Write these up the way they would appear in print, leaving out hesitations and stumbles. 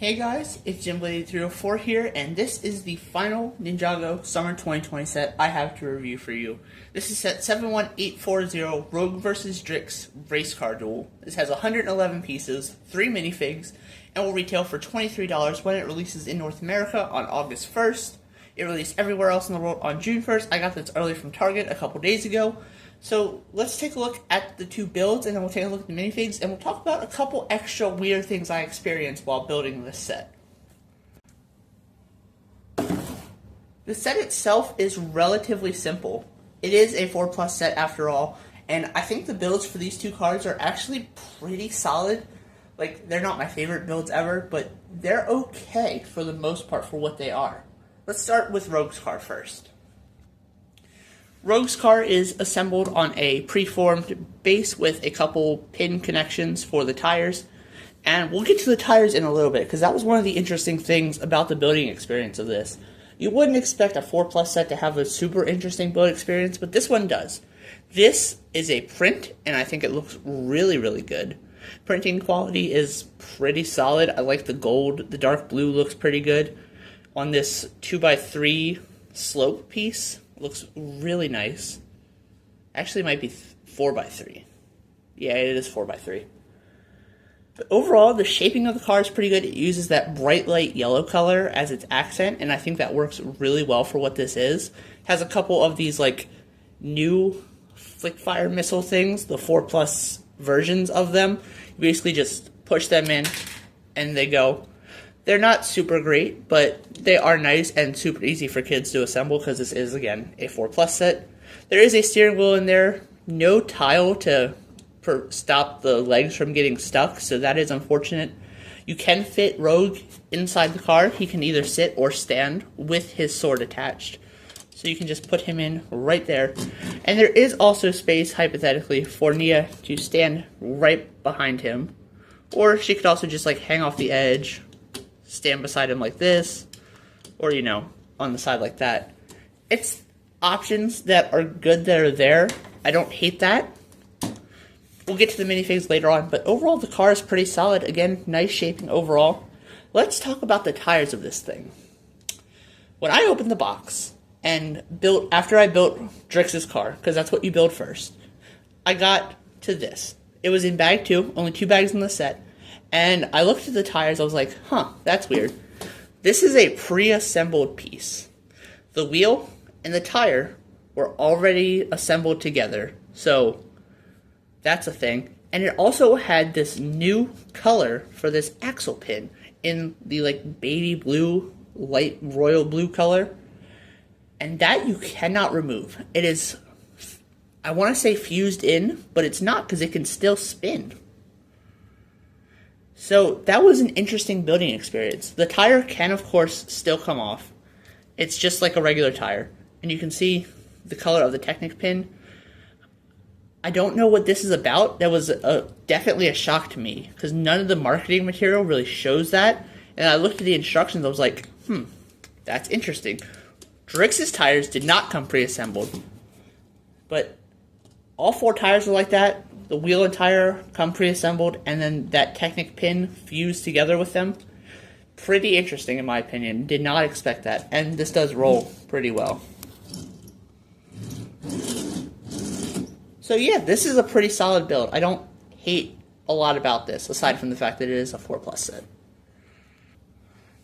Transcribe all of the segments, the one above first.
Hey guys, it's Jimblade304 here, and this is the final Ninjago Summer 2020 set I have to review for you. This is set 71840 Rogue vs. Drix Race Car Duel. This has 111 pieces, 3 minifigs, and will retail for $23 when it releases in North America on August 1st. It released everywhere else in the world on June 1st. I got this early from Target a couple days ago. So let's take a look at the two builds, and then we'll take a look at the minifigs, and we'll talk about a couple extra weird things I experienced while building this set. The set itself is relatively simple. It is a 4+ set after all, and I think the builds for these two cards are actually pretty solid. Like, they're not my favorite builds ever, but they're okay for the most part for what they are. Let's start with Rogue's Car first. Rogue's Car is assembled on a preformed base with a couple pin connections for the tires. And we'll get to the tires in a little bit, because that was one of the interesting things about the building experience of this. You wouldn't expect a 4+ set to have a super interesting build experience, but this one does. This is a print, and I think it looks really, really good. Printing quality is pretty solid. I like the gold. The dark blue looks pretty good. On this 2x3 slope piece, looks really nice. Actually, it might be 4x3. Yeah, it is 4x3. But overall, the shaping of the car is pretty good. It uses that bright light yellow color as its accent, and I think that works really well for what this is. It has a couple of these like new flick fire missile things, the 4+ versions of them. You basically just push them in, and they go. They're not super great, but they are nice and super easy for kids to assemble because this is, again, a 4+ set. There is a steering wheel in there, no tile to stop the legs from getting stuck, so that is unfortunate. You can fit Rogue inside the car. He can either sit or stand with his sword attached. So you can just put him in right there. And there is also space, hypothetically, for Nia to stand right behind him. Or she could also just like hang off the edge, stand beside him like this, or, you know, on the side like that. It's options that are good that are there. I don't hate that. We'll get to the minifigs later on, but overall the car is pretty solid. Again, nice shaping overall. Let's talk about the tires of this thing. When I opened the box and after I built Drix's car, because that's what you build first, I got to this. It was in bag 2, only 2 bags in the set. And I looked at the tires, I was like, huh, that's weird. This is a pre-assembled piece. The wheel and the tire were already assembled together, so that's a thing. And it also had this new color for this axle pin in the like baby blue, light royal blue color. And that you cannot remove. It is, I want to say fused in, but it's not because it can still spin. So that was an interesting building experience. The tire can, of course, still come off. It's just like a regular tire. And you can see the color of the Technic pin. I don't know what this is about. That was definitely a shock to me, because none of the marketing material really shows that. And I looked at the instructions, I was like, that's interesting. Drix's tires did not come pre-assembled. But all 4 tires are like that. The wheel and tire come pre-assembled, and then that Technic pin fused together with them. Pretty interesting in my opinion. Did not expect that. And this does roll pretty well. So yeah, this is a pretty solid build. I don't hate a lot about this, aside from the fact that it is a 4+ set.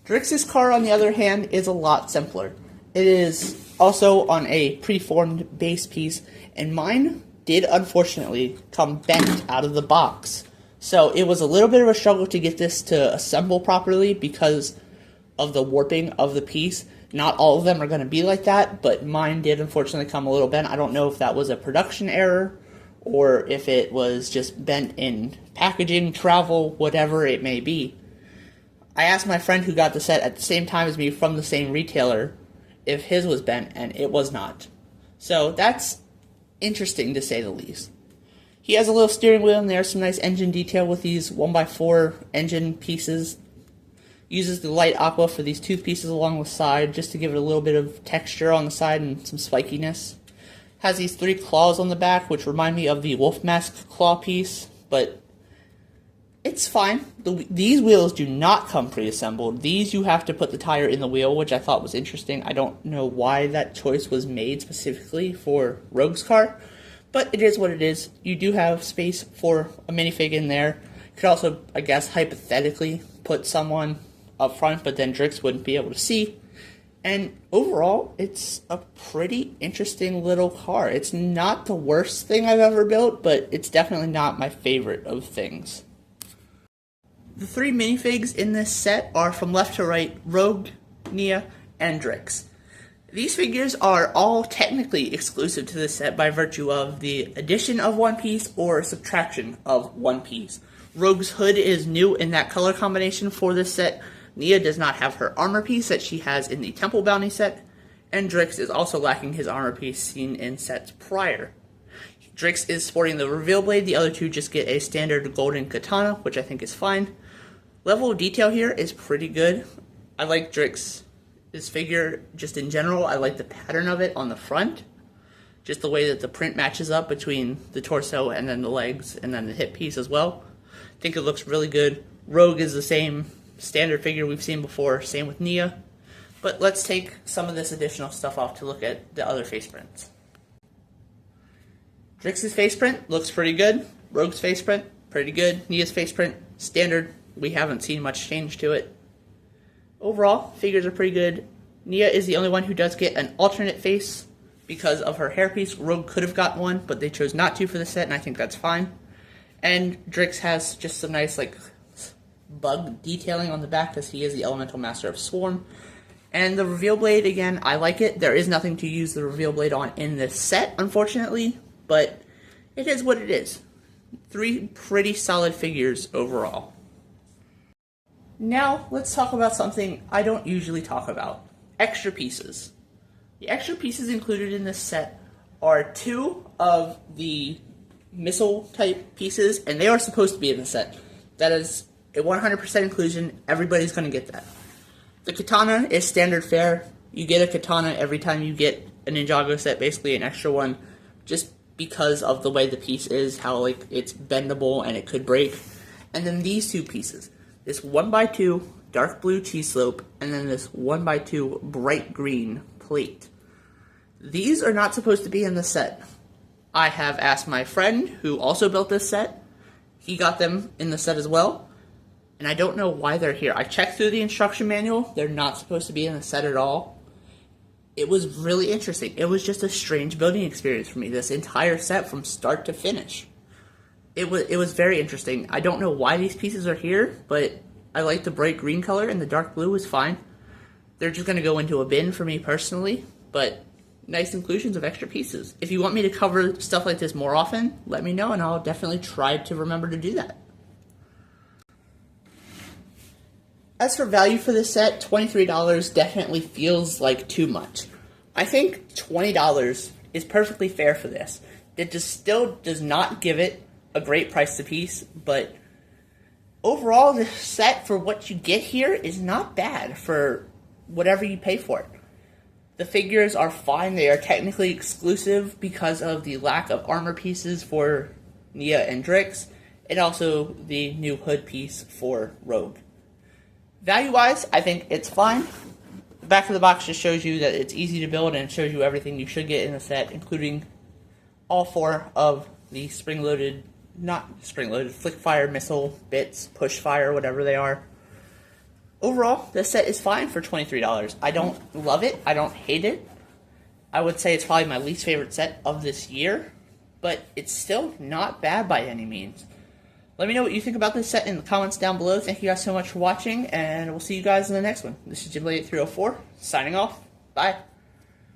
Drix's car, on the other hand, is a lot simpler. It is also on a preformed base piece, and mine did unfortunately come bent out of the box. So it was a little bit of a struggle to get this to assemble properly because of the warping of the piece. Not all of them are going to be like that, but mine did unfortunately come a little bent. I don't know if that was a production error or if it was just bent in packaging, travel, whatever it may be. I asked my friend who got the set at the same time as me from the same retailer if his was bent, and it was not. So that's interesting to say the least. He has a little steering wheel and there's some nice engine detail with these 1x4 engine pieces. Uses the light aqua for these tooth pieces along the side just to give it a little bit of texture on the side and some spikiness. Has these 3 claws on the back which remind me of the wolf mask claw piece, but it's fine. These wheels do not come pre-assembled. These you have to put the tire in the wheel, which I thought was interesting. I don't know why that choice was made specifically for Rogue's car, but it is what it is. You do have space for a minifig in there. You could also, I guess, hypothetically put someone up front, but then Drix wouldn't be able to see. And overall, it's a pretty interesting little car. It's not the worst thing I've ever built, but it's definitely not my favorite of things. The 3 minifigs in this set are from left to right, Rogue, Nia, and Drix. These figures are all technically exclusive to this set by virtue of the addition of one piece or subtraction of one piece. Rogue's hood is new in that color combination for this set. Nia does not have her armor piece that she has in the Temple Bounty set, and Drix is also lacking his armor piece seen in sets prior. Drix is sporting the reveal blade, the other two just get a standard golden katana, which I think is fine. Level of detail here is pretty good. I like Drix's figure just in general. I like the pattern of it on the front, just the way that the print matches up between the torso and then the legs and then the hip piece as well. I think it looks really good. Rogue is the same standard figure we've seen before, same with Nia. But let's take some of this additional stuff off to look at the other face prints. Drix's face print looks pretty good. Rogue's face print, pretty good. Nia's face print, standard. We haven't seen much change to it. Overall, figures are pretty good. Nia is the only one who does get an alternate face because of her hairpiece. Rogue could have gotten one, but they chose not to for the set, and I think that's fine. And Drix has just some nice, bug detailing on the back because he is the elemental master of Swarm. And the reveal blade, again, I like it. There is nothing to use the reveal blade on in this set, unfortunately, but it is what it is. 3 pretty solid figures overall. Now, let's talk about something I don't usually talk about. Extra pieces. The extra pieces included in this set are 2 of the missile type pieces, and they are supposed to be in the set. That is a 100% inclusion. Everybody's going to get that. The katana is standard fare. You get a katana every time you get a Ninjago set, basically an extra one, just because of the way the piece is, how it's bendable and it could break. And then these 2 pieces, this 1x2 dark blue T-slope, and then this 1x2 bright green plate. These are not supposed to be in the set. I have asked my friend who also built this set. He got them in the set as well. And I don't know why they're here. I checked through the instruction manual. They're not supposed to be in the set at all. It was really interesting. It was just a strange building experience for me, this entire set from start to finish. It was very interesting. I don't know why these pieces are here, but I like the bright green color and the dark blue is fine. They're just going to go into a bin for me personally, but nice inclusions of extra pieces. If you want me to cover stuff like this more often, let me know and I'll definitely try to remember to do that. As for value for this set, $23 definitely feels like too much. I think $20 is perfectly fair for this. It still does not give it a great price to piece, but overall the set for what you get here is not bad for whatever you pay for it. The figures are fine. They are technically exclusive because of the lack of armor pieces for Nia and Drix, and also the new hood piece for Rogue. Value-wise, I think it's fine. The back of the box just shows you that it's easy to build and it shows you everything you should get in the set, including all 4 of the spring-loaded, not spring-loaded, flick-fire missile bits, push-fire, whatever they are. Overall, this set is fine for $23. I don't love it. I don't hate it. I would say it's probably my least favorite set of this year, but it's still not bad by any means. Let me know what you think about this set in the comments down below. Thank you guys so much for watching, and we'll see you guys in the next one. This is Jim 304 signing off. Bye.